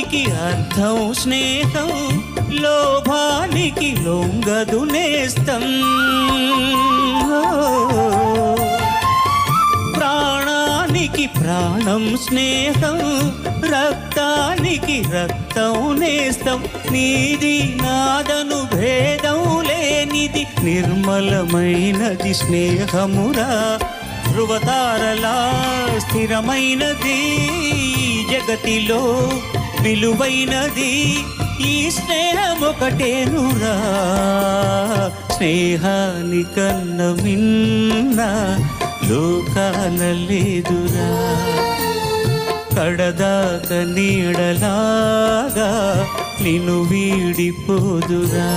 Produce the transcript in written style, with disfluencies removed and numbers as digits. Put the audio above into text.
లోకానికి అర్థం స్నేహం, లోభానికి లొంగదు నేస్తం. ప్రాణానికి ప్రాణం స్నేహం, రక్తానికి రక్తం నేస్తం. నీది నాదను భేదం లేనిది నిర్మలమైనది స్నేహమురా. ధృవతారలా స్థిరమైనది జగతిలో విలువైనది ఈ స్నేహం ఒకటేనురా. స్నేహానికన్న మిన్న లోకాల లేదురా. కడదాక నీడలాగా నిన్ను వీడిపోదురా.